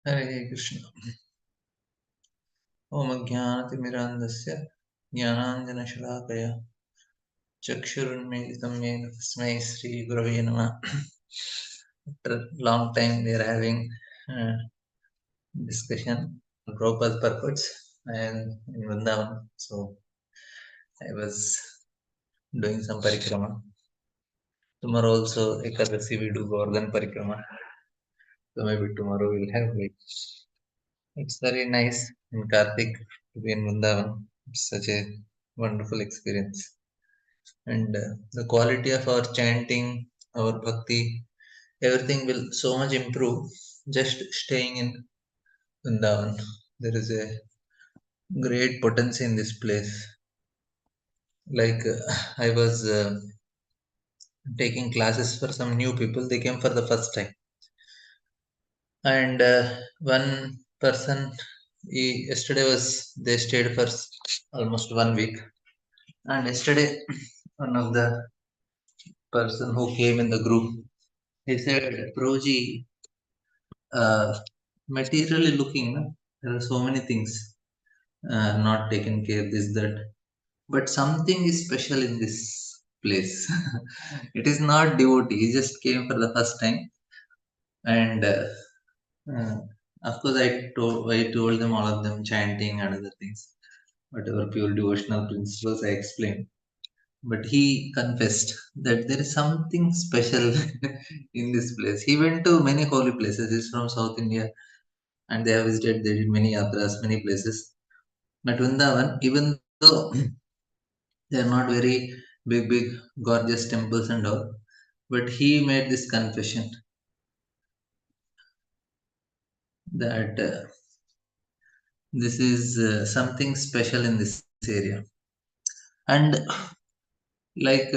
हरे कृष्ण। ओम अज्ञानतिमिरान्धस्य ज्ञानाञ्जनशलाकया चक्षुरुन्मीलितं येन तस्मै श्रीगुरवे नमः. After a long time we are having uh, discussion on Prabhupada's purports and in Vrindavan. So I was doing some parikrama. Tomorrow also Ekadasi we do Govardhan parikrama. So maybe tomorrow we'll have like it's very nice in Kartik to be in Vrindavan. It's such a wonderful experience. And the quality of our chanting, our bhakti, everything will so much improve just staying in Vrindavan. There is a great potency in this place. Like I was taking classes for some new people, they came for the first time, and one person, yesterday was they stayed for almost 1 week, and yesterday one of the person who came in the group, he said, Proji, materially looking, no, there are so many things not taken care, this, that, but something is special in this place. It is not devotee, he just came for the first time, and uh, of course I told them, all of them chanting and other things, whatever pure devotional principles I explained. But he confessed that there is something special in this place. He went to many holy places. He's from South India, and they have visited. They did many yatras, many places. But Vrindavan, even though they are not very big, gorgeous temples and all, but he made this confession that this is something special in this area. And like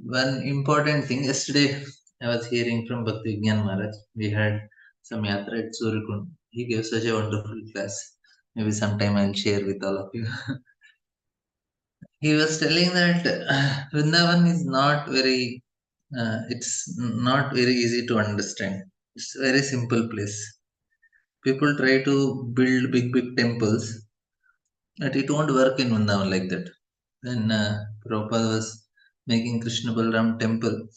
one important thing, yesterday I was hearing from Bhakti Vigyan Maharaj. We had some yatra at Surikund. He gave such a wonderful class. Maybe sometime I'll share with all of you. He was telling that Vrindavan is not very, it's not very easy to understand. It's a very simple place. People try to build big temples, but it won't work in Vrindavan like that. When Prabhupada was making Krishna Balaram temple,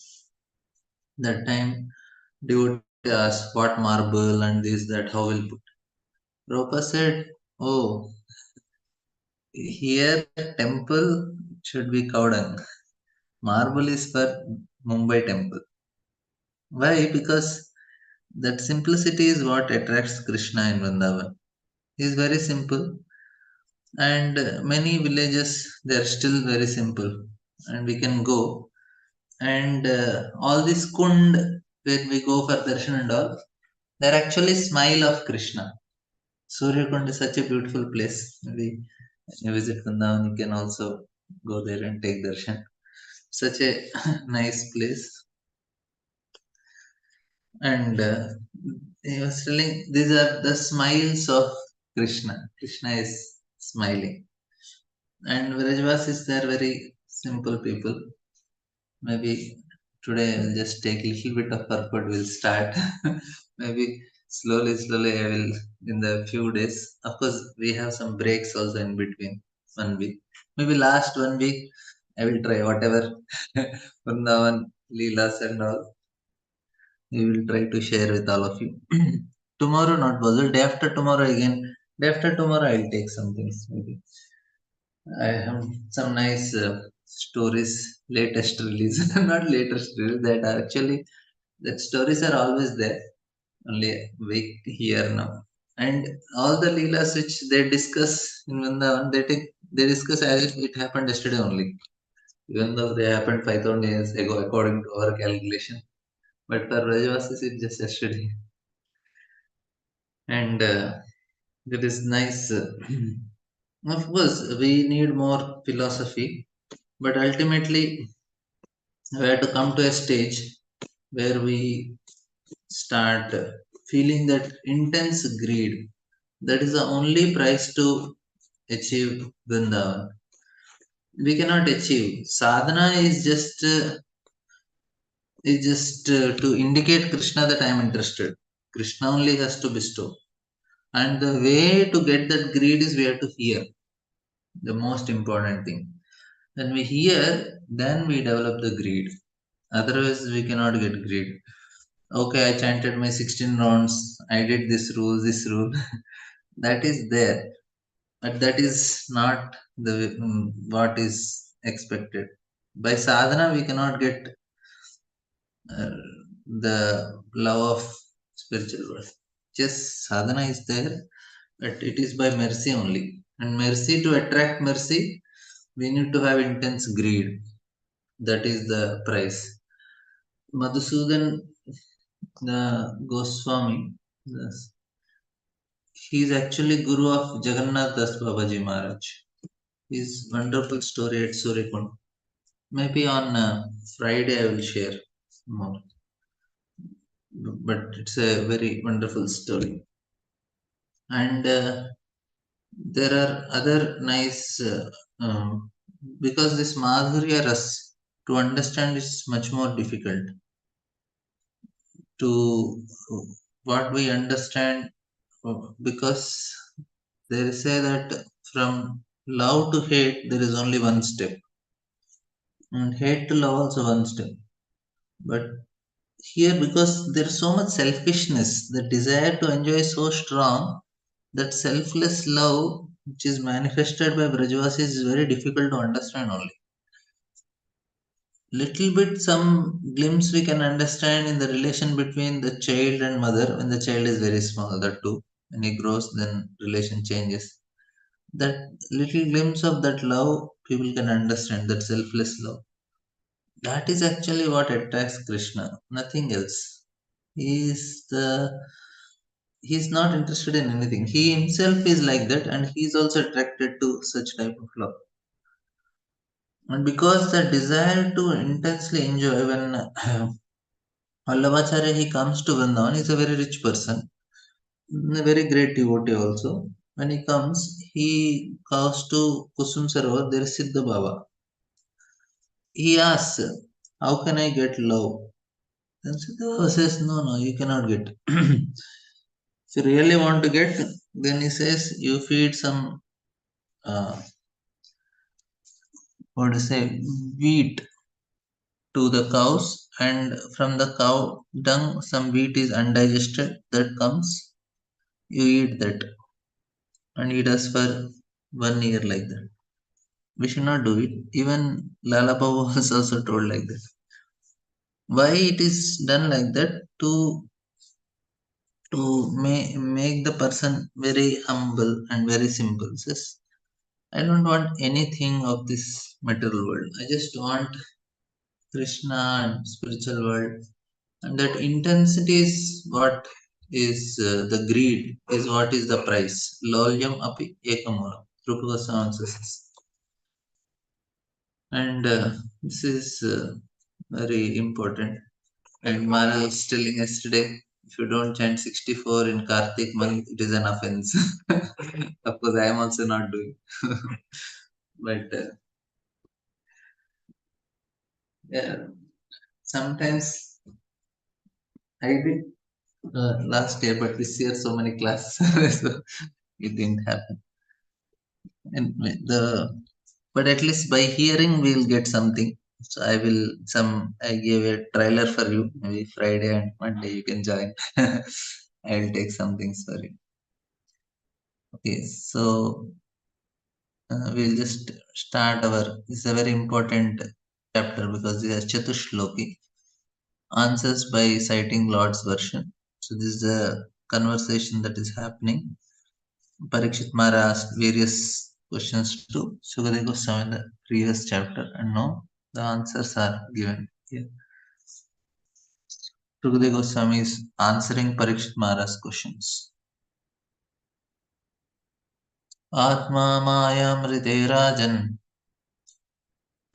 that time devotee asked what marble and this, that, how will put. Prabhupada said, oh, here temple should be cow dung. Marble is for Mumbai temple. Why? Because that simplicity is what attracts Krishna in Vrindavan. He is very simple, and many villages they are still very simple, and we can go. And all this kund where we go for darshan and all, they are actually smile of Krishna. Surya Kund is such a beautiful place. Maybe when you visit Vrindavan, you can also go there and take darshan. Such a nice place. And he was telling these are the smiles of Krishna. Krishna is smiling. And Vrajvasis, they are very simple people. Maybe today I'll just take a little bit of purport. We'll start. Maybe slowly I will in the few days. Of course, we have some breaks also in between 1 week. Maybe last 1 week I will try whatever Vrindavan, Leelas and all. We will try to share with all of you. Tomorrow not possible. Day after tomorrow again. Day after tomorrow I'll take some things maybe. I have some nice stories, latest release, not latest release, that are actually, that stories are always there, only a week here now. And all the leelas which they discuss in Vrindavan, they discuss as if it happened yesterday only, even though they happened 5,000 years ago according to our calculation. But for Rajavasis, it's just yesterday. And it is nice. Of course, we need more philosophy, but ultimately we have to come to a stage where we start feeling that intense greed. That is the only price to achieve Vrindavan. We cannot achieve. Sadhana is just to indicate Krishna that I am interested. Krishna only has to bestow. And the way to get that greed is we have to hear. The most important thing. When we hear, then we develop the greed. Otherwise, we cannot get greed. Okay, I chanted my 16 rounds. I did this rule, this rule. That is there, but that is not the what is expected. By sadhana, we cannot get uh, the love of spiritual world. Just sadhana is there, but it is by mercy only. And mercy, to attract mercy, we need to have intense greed. That is the price. Madhusudan Goswami, yes, he is actually Guru of Jagannath Das Babaji Maharaj. His wonderful story at Surikund. Maybe on Friday I will share more. But it's a very wonderful story. And there are other nice, because this Madhurya Ras, to understand is much more difficult. To what we understand, because they say that from love to hate there is only one step, and hate to love also one step. But here, because there's so much selfishness, the desire to enjoy is so strong, that selfless love which is manifested by Brajavasis is very difficult to understand only. Little bit some glimpse we can understand in the relation between the child and mother when the child is very small, that too. When he grows, then relation changes. That little glimpse of that love people can understand, that selfless love. That is actually what attracts Krishna, nothing else. He is the He's not interested in anything. He himself is like that, and he is also attracted to such type of love. And because the desire to intensely enjoy, when Vallabhacharya he comes to Vrindavan, he's a very rich person, a very great devotee also. When he comes, he goes to Kusum Sarovar, there is Siddha Baba. He asks, how can I get love? Then Siddha Baba says, no, no, you cannot get. If you really want to get, then he says, you feed some, uh, what to say, wheat to the cows, and from the cow dung some wheat is undigested that comes, you eat that, and he does for 1 year like that. We should not do it. Even Lala Baba was also told like that. Why it is done like that? To make the person very humble and very simple. Says, I don't want anything of this material world. I just want Krishna and spiritual world. And that intensity is what is the greed, is what is the price. Lolyam api ekamulam. Rupa Goswami says. And this is very important. And Mara was telling yesterday, if you don't chant 64 in Kartik month, it is an offense. Of course, I am also not doing. But yeah, sometimes I did last year, but this year so many classes, so it didn't happen. And but at least by hearing we'll get something. So I gave a trailer for you. Maybe Friday and Monday you can join. I'll take some things for you. Okay, so we'll just start our. This is a very important chapter because this is Chatushloki, answers by citing Lord's version. So this is a conversation that is happening. Parikshit Mara asked various questions to Sukadeva Goswami in the previous chapter, and now the answers are given here. Sukadeva Goswami is answering Parikshit Mara's questions. Atma Mayamrite Rajan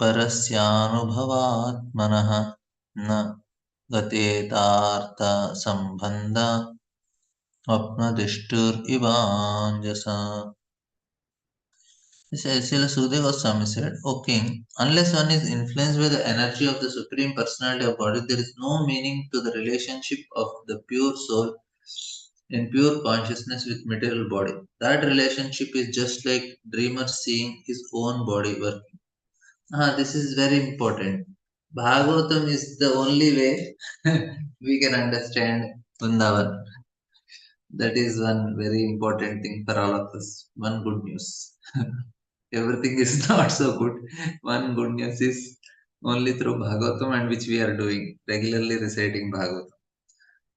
परस्यानुभवात्मनः न गतेतार्थ संबंध अपनदिष्टुरिवाञ्जसा. Srila Sukadeva Goswami said, O king, unless one is influenced by the energy of the Supreme Personality of Godhead, there is no meaning to the relationship of the pure soul in pure consciousness with material body. That relationship is just like dreamer seeing his own body working. This is very important. Bhagavatam is the only way we can understand Vrindavan. That is one very important thing for all of us. One good news. Everything is not so good. One good news is only through Bhagavatam, and which we are doing, regularly reciting Bhagavatam.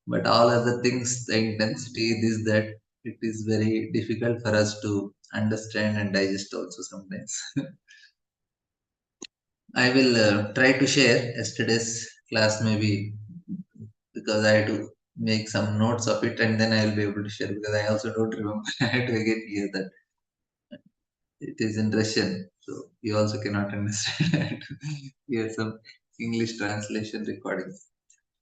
But all other things, the intensity, this, that, it is very difficult for us to understand and digest also sometimes. I will try to share yesterday's class maybe because I had to make some notes of it and then I will be able to share because I also don't remember. I had to again hear that. It is in Russian, so you also cannot understand. I had to hear some English translation recordings.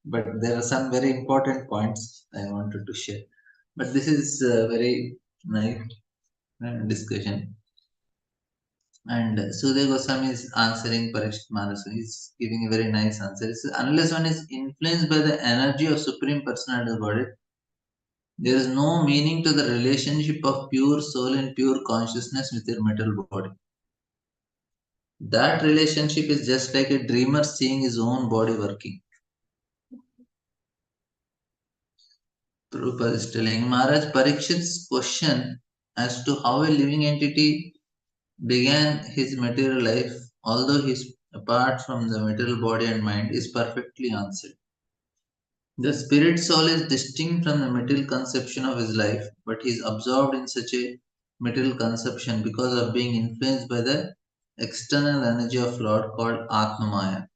But there are some very important points I wanted to share. But this is a very nice discussion. And Sudhir Goswami is answering Parikshit Manas. He's giving a very nice answer. He says, unless one is influenced by the energy of Supreme Personality of the Body, there is no meaning to the relationship of pure soul and pure consciousness with your material body. That relationship is just like a dreamer seeing his own body working. Prabhupada is telling Maharaj Parikshit's question as to how a living entity began his material life, although he is apart from the material body and mind, is perfectly answered. The spirit soul is distinct from the material conception of his life, but he is absorbed in such a material conception because of being influenced by the external energy of Lord called Atmamaya.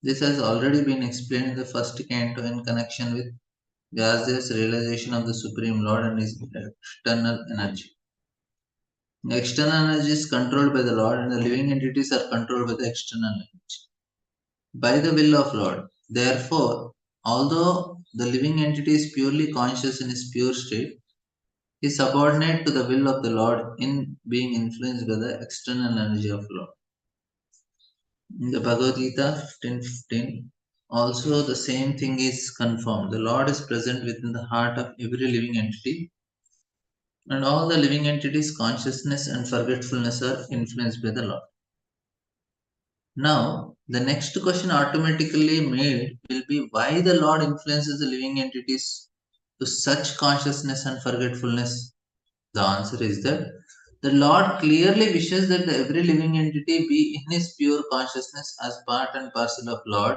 This has already been explained in the first canto in connection with Vyasadev's realization of the Supreme Lord and his external energy. The external energy is controlled by the Lord, and the living entities are controlled by the external energy. By the will of Lord. Therefore, although the living entity is purely conscious in his pure state, he is subordinate to the will of the Lord in being influenced by the external energy of Lord. In the Bhagavad Gita 15:15, also the same thing is confirmed. The Lord is present within the heart of every living entity, and all the living entities' consciousness and forgetfulness are influenced by the Lord. Now, the next question automatically made will be why the Lord influences the living entities to such consciousness and forgetfulness. The answer is that the Lord clearly wishes that every living entity be in his pure consciousness as part and parcel of Lord,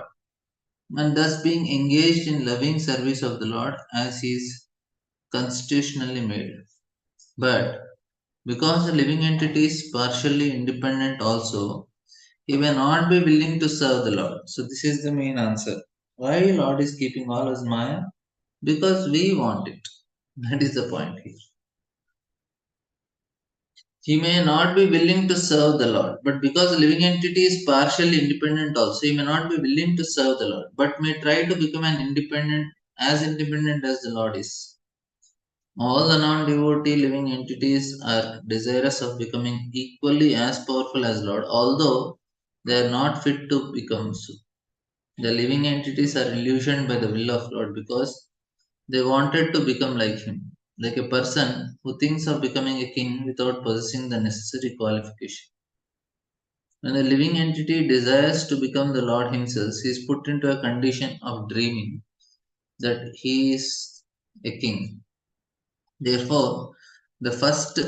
and thus being engaged in loving service of the Lord as he is constitutionally made. But because the living entity is partially independent also, he may not be willing to serve the Lord. So this is the main answer. Why Lord is keeping all as Maya? Because we want it. That is the point here. He may not be willing to serve the Lord, but because the living entity is partially independent also, he may not be willing to serve the Lord, but may try to become as independent as the Lord is. All the non-devotee living entities are desirous of becoming equally as powerful as Lord, although they are not fit to become so. The living entities are illusioned by the will of Lord because they wanted to become like him, like a person who thinks of becoming a king without possessing the necessary qualification. When the living entity desires to become the Lord himself, he is put into a condition of dreaming that he is a king. Therefore, the first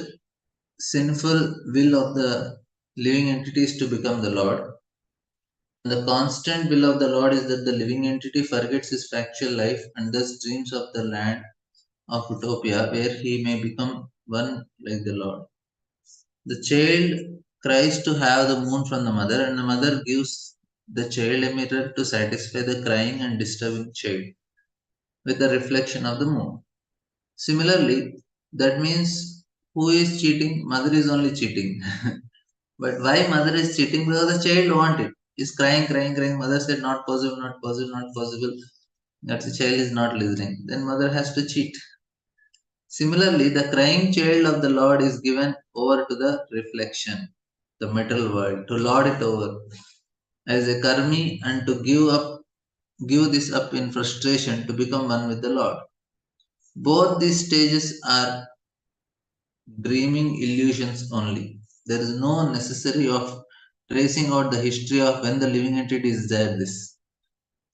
sinful will of the living entity is to become the Lord. The constant will of the Lord is that the living entity forgets his factual life and thus dreams of the land of utopia where he may become one like the Lord. The child cries to have the moon from the mother, and the mother gives the child a mirror to satisfy the crying and disturbing child with the reflection of the moon. Similarly, that means who is cheating? Mother is only cheating. But why mother is cheating? Because the child want it. Is crying, crying, crying. Mother said not possible, not possible, not possible. That the child is not listening. Then mother has to cheat. Similarly, the crying child of the Lord is given over to the reflection, the material world, to lord it over as a karmi and to give this up in frustration to become one with the Lord. Both these stages are dreaming illusions only. There is no necessary of tracing out the history of when the living entity desired this.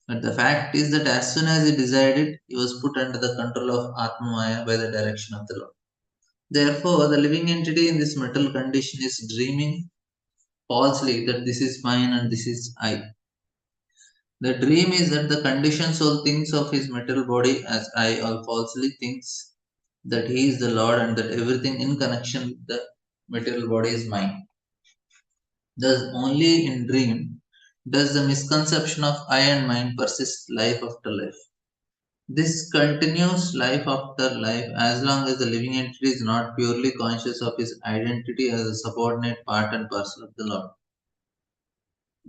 But the fact is that as soon as he desired it, he was put under the control of Atma Maya by the direction of the Lord. Therefore, the living entity in this mental condition is dreaming falsely that this is mine and this is I. The dream is that the conditioned soul thinks of his material body as I, or falsely thinks that he is the Lord and that everything in connection with the material body is mine. Thus, only in dream does the misconception of I and mine persist life after life. This continues life after life as long as the living entity is not purely conscious of his identity as a subordinate part and parcel of the Lord.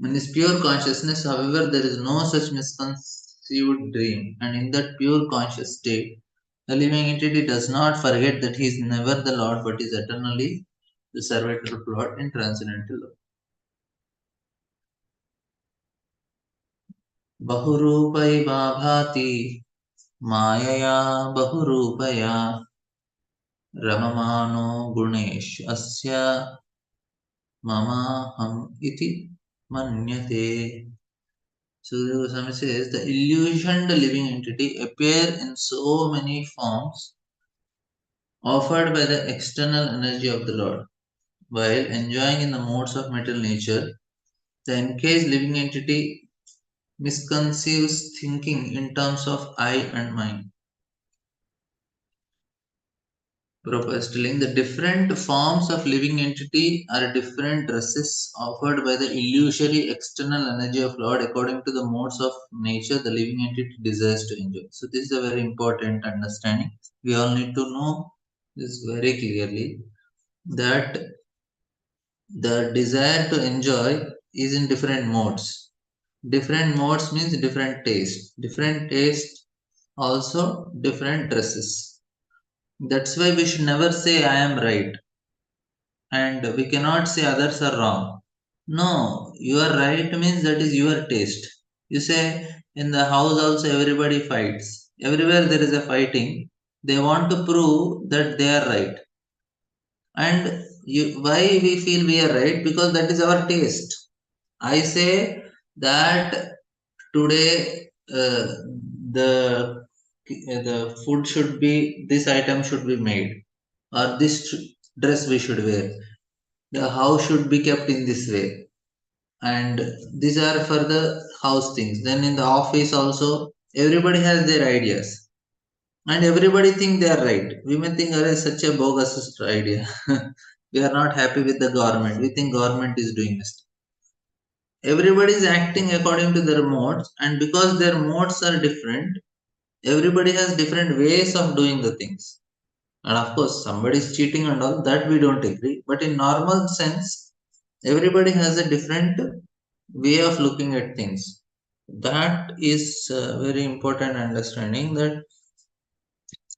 In this pure consciousness, however, there is no such misconceived dream, and in that pure conscious state, the living entity does not forget that he is never the Lord but is eternally the servitor of Lord in transcendental love. बहुरूपैवा भाति मायया बहुरूपया रममानो गुणेषु अस्य ममाहम् इति मन्यते. So Goswami says the illusioned living entity appear in so many forms offered by the external energy of the Lord. While enjoying in the modes of material nature, the encaged living entity misconceives thinking in terms of I and mine. Prabhupada is telling the different forms of living entity are different dresses offered by the illusory external energy of Lord according to the modes of nature the living entity desires to enjoy. So this is a very important understanding. We all need to know this very clearly that the desire to enjoy is in different modes. Different modes means different taste. Different taste also different dresses. That's why we should never say I am right and we cannot say others are wrong. No, you are right means that is your taste. You say in the house also everybody fights. Everywhere there is a fighting. They want to prove that they are right. And why we feel we are right? Because that is our taste. I say that today the food should be this item should be made or this dress we should wear. The house should be kept in this way, and these are for the house things. Then in the office also, everybody has their ideas, and everybody think they are right. We may think, "Arey, such a bogus idea." We are not happy with the government. We think government is doing this. Everybody is acting according to their modes, and because their modes are different, everybody has different ways of doing the things. And of course, somebody is cheating and all that we don't agree. But in normal sense, everybody has a different way of looking at things. That is very important understanding that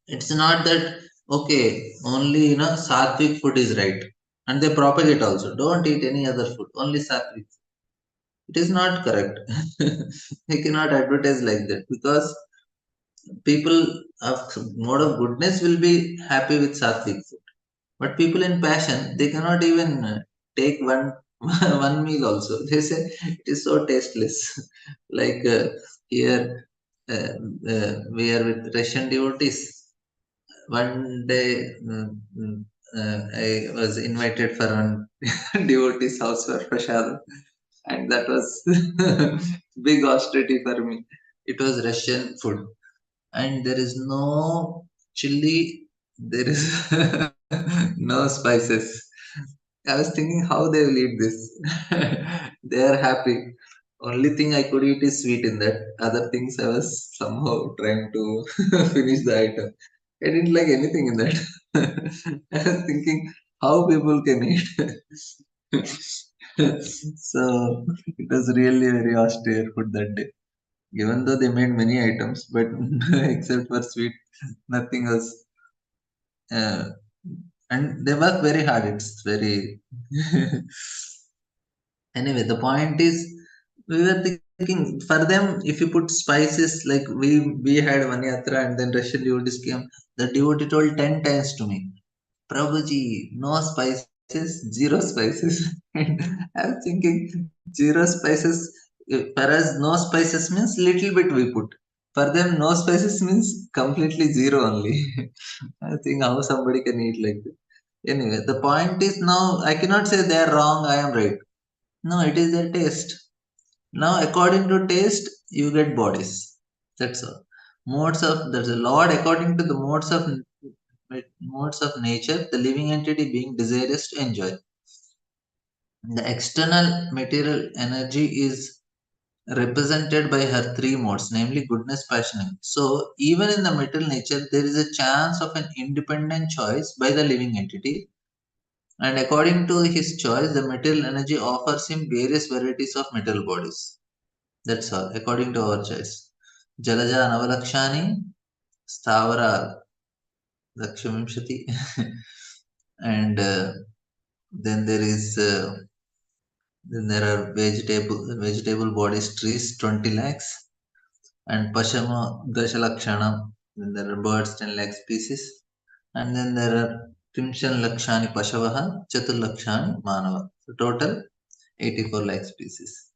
it's not that okay, only sattvic food is right, and they propagate also. Don't eat any other food, only sattvic. It is not correct. We cannot advertise like that because people of mode of goodness will be happy with sattvic food, but people in passion they cannot even take one one meal also. They say it is so tasteless. Like here uh, we are with Russian devotees. One day I was invited for one devotee's house for prasad, and that was big austerity for me. It was Russian food, and there is no chili, there is no spices. I was thinking how they will eat this. They are happy. Only thing I could eat is sweet in that. Other things I was somehow trying to finish the item. I didn't like anything in that. I was thinking how people can eat. So it was really very austere food that day. Even though they made many items, but except for sweet, nothing else. Uh, and they work very hard. It's very. Anyway, the point is, we were thinking thinking for them, if you put spices, like we had one yatra and then Russian devotees came, the devotee told 10 times to me, Prabhuji, no spices, zero spices. And I was thinking, zero spices, for us, no spices means little bit we put. For them, no spices means completely zero only. I think how somebody can eat like that. Anyway, the point is now, I cannot say they are wrong, I am right. No, it is their taste. Now, according to taste, you get bodies. That's all. There's a Lord according to the modes of nature, the living entity being desirous to enjoy. The external material energy is represented by her three modes, namely goodness, passion, and so even in the material nature, there is a chance of an independent choice by the living entity, and according to his choice, the material energy offers him various varieties of material bodies. That's all, according to our choice. Jalaja Navalakshani, Stavara Lakshmimshati, and then there are vegetable bodies trees 20 lakhs, and Pashama Dashalakshana. Then there are birds 10 lakh species, and then there are Trimshan Lakshani Pashavaha Chatur Lakshani Manava. So total 84 lakh species.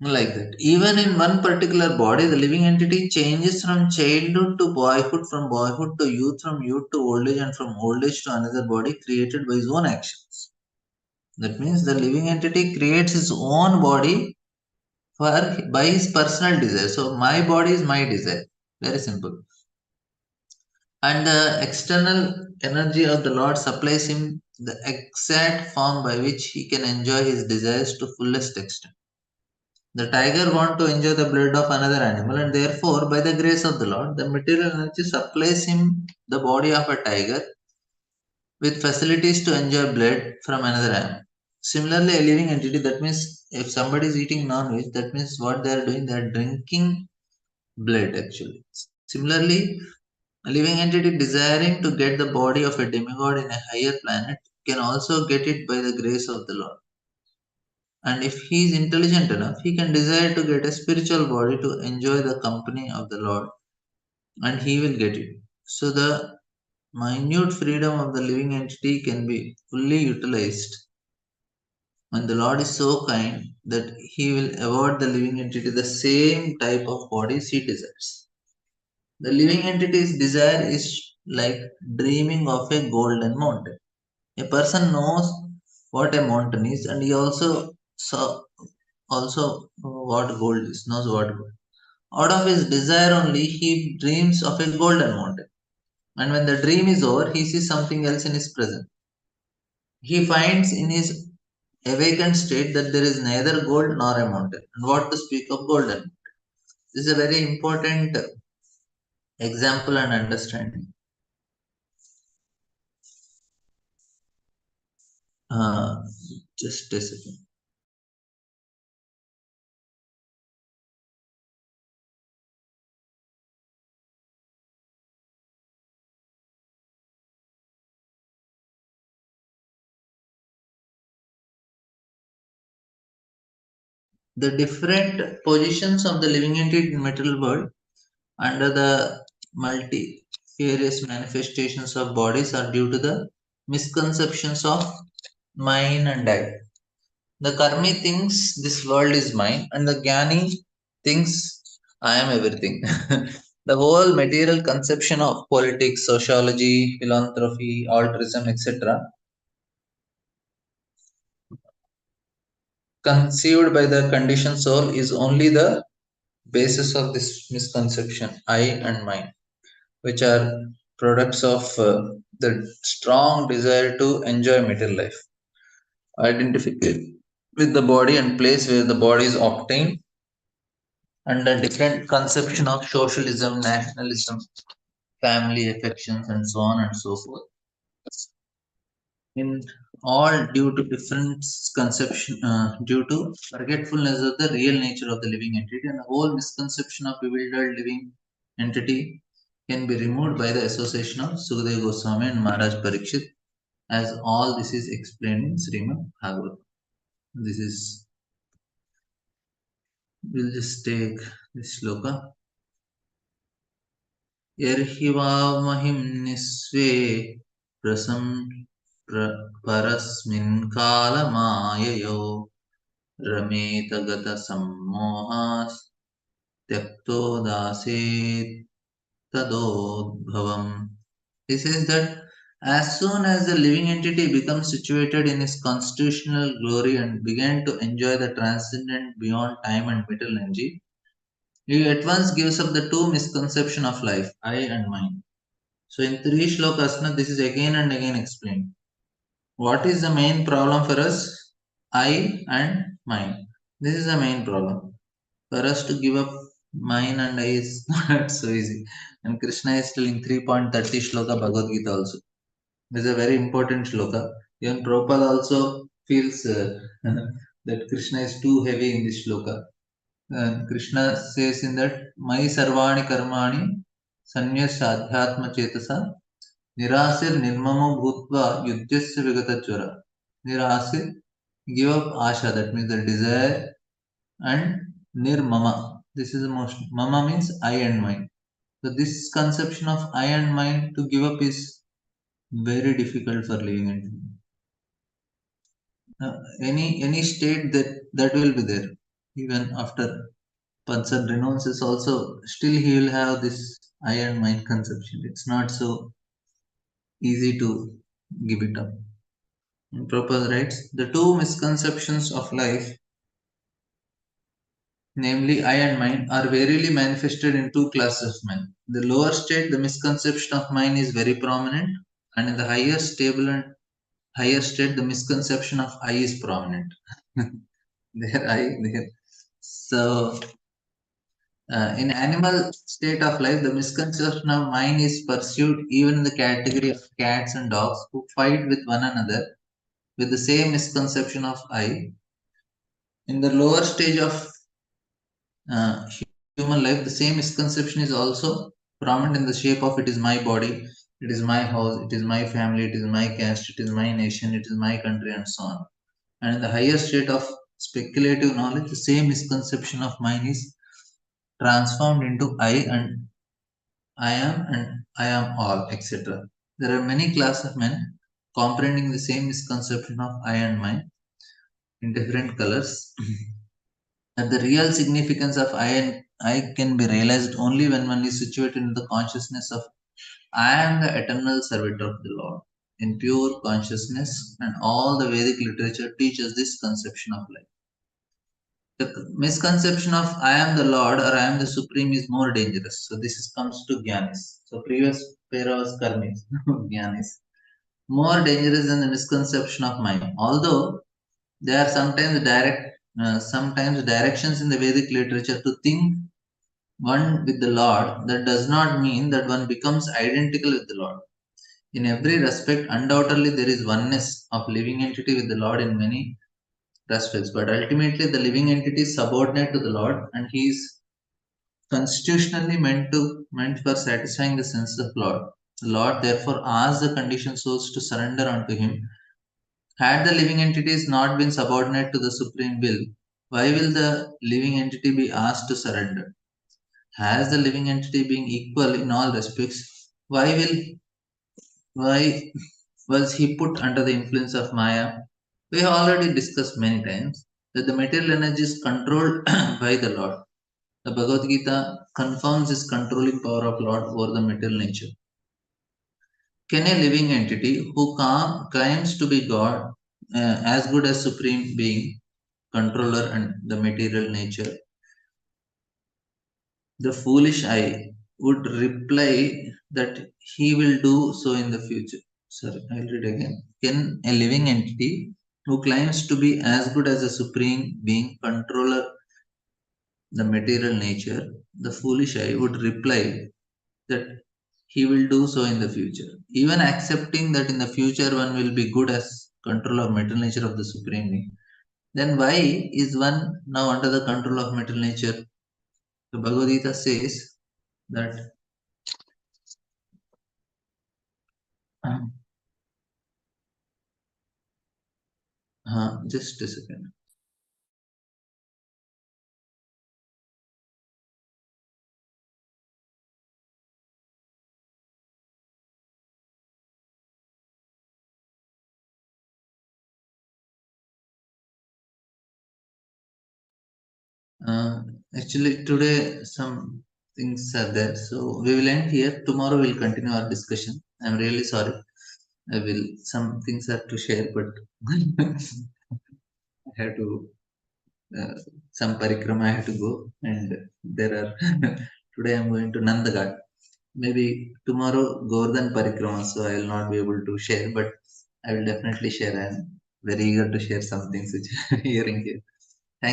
Like that. Even in one particular body, the living entity changes from childhood to boyhood, from boyhood to youth, from youth to old age, and from old age to another body created by his own actions. That means the living entity creates his own body for by his personal desire. So my body is my desire. Very simple. And the external energy of the Lord supplies him the exact form by which he can enjoy his desires to fullest extent. The tiger wants to enjoy the blood of another animal, and therefore, by the grace of the Lord, the material energy supplies him the body of a tiger with facilities to enjoy blood from another animal. Similarly, a living entity, that means if somebody is eating non-veg, that means what they are doing, they are drinking blood actually. Similarly, a living entity desiring to get the body of a demigod in a higher planet can also get it by the grace of the Lord. And if he is intelligent enough, he can desire to get a spiritual body to enjoy the company of the Lord, and he will get it. So, the minute freedom of the living entity can be fully utilized. And the Lord is so kind that he will award the living entity the same type of bodies he desires. The living entity's desire is like dreaming of a golden mountain. A person knows what a mountain is, and he also what gold is, knows what gold. Out of his desire only, he dreams of a golden mountain. And when the dream is over, he sees something else in his present. He finds in his awakened state that there is neither gold nor a mountain. And what to speak of golden? This is a very important example and understanding. Uh, just a second. The different positions of the living entity in material world under the multifarious manifestations of bodies are due to the misconceptions of mine and I. The karmi thinks this world is mine, and the jnani thinks I am everything. The whole material conception of politics, sociology, philanthropy, altruism, etc., conceived by the conditioned soul, is only the basis of this misconception, I and mine, which are products of the strong desire to enjoy material life, identified with the body and place where the body is obtained, and a different conception of socialism, nationalism, family affections, and so on and so forth. In all due to different conception, due to forgetfulness of the real nature of the living entity, and the whole misconception of bewildered living entity can be removed by the association of Sukadeva Goswami and Maharaj Parikshit, as all this is explained in Srimad Bhagavatam. This is We'll just take this shloka. यर्हिवामहिं निस्वे प्रसं परस्मिन् कालमाययौ रमेत गतसम्मोहास् त्यक्तो दासेत् तदोद्भवम्. He says that as soon as the living entity becomes situated in its constitutional glory and began to enjoy the transcendent beyond time and material energy, he at once gives up the two misconception of life, I and mine. So in three shlokas, this is again and again explained. What is the main problem for us? I and mine. This is the main problem. For us to give up mine and I is not so easy. And Krishna is telling 3.30 shloka Bhagavad Gita also. This is a very important shloka. Even Prabhupada also feels that Krishna is too heavy in this shloka. And Krishna says in that, Mai sarvani karmani sanyas adhyatma chetasa Nirasir nirmamo bhutva yudhyasya vigatachvara. Nirasir, give up asha, that means the desire, and nirmama. This is the most. Mama means I and mine. So this conception of I and mine to give up is very difficult for living entity. Any state that will be there, even after person renounces, also still he will have this I and mine conception. It's not so easy to give it up. Prabhupada writes, the two misconceptions of life, namely I and mine, are verily manifested in two classes of men. The lower state, the misconception of mine is very prominent, and in the higher stable and higher state, the misconception of I is prominent. There I, there. So, in animal state of life, the misconception of mine is pursued even in the category of cats and dogs who fight with one another with the same misconception of I. In the lower stage of uh, human life, the same misconception is also prominent in the shape of it is my body, it is my house, it is my family, it is my caste, it is my nation, it is my country, and so on. And in the higher state of speculative knowledge, the same misconception of mine is transformed into I am and I am all, etc. There are many classes of men comprehending the same misconception of I and mine in different colors. That the real significance of I can be realized only when one is situated in the consciousness of I am the eternal servant of the Lord. In pure consciousness, and all the Vedic literature teaches this conception of life. The misconception of I am the Lord or I am the Supreme is more dangerous. So this comes to Gyanis. So previous para was Karmis, Gyanis. More dangerous than the misconception of mind. Although there are sometimes directions in the Vedic literature to think one with the Lord, that does not mean that one becomes identical with the Lord. In every respect, undoubtedly there is oneness of living entity with the Lord in many respects, but ultimately the living entity is subordinate to the Lord, and he is constitutionally meant for satisfying the sense of Lord. The Lord therefore asks the conditioned souls to surrender unto him. Had the living entities not been subordinate to the supreme will, why will the living entity be asked to surrender? Has the living entity being equal in all respects, why was he put under the influence of Maya? We have already discussed many times that the material energy is controlled by the Lord. The Bhagavad Gita confirms this controlling power of Lord over the material nature. Can a living entity who claims to be God, as good as supreme being, controller and the material nature, the foolish I would reply that he will do so in the future. Sorry, I'll read again. Can a living entity who claims to be as good as a supreme being, controller the material nature, the foolish I would reply that he will do so in the future. Even accepting that in the future one will be good as control of material nature of the supreme being, then why is one now under the control of material nature? The Bhagavad Gita says that just a second. Uh, Actually, today some things are there, so we will end here. Tomorrow we'll continue our discussion. I'm really sorry. I will. Some things are to share, but I have to uh, some parikrama I have to go, and there are today I'm going to Nandaghat. Maybe tomorrow Govardhan parikrama, so I will not be able to share, but I will definitely share. I'm very eager to share some things which I'm hearing here.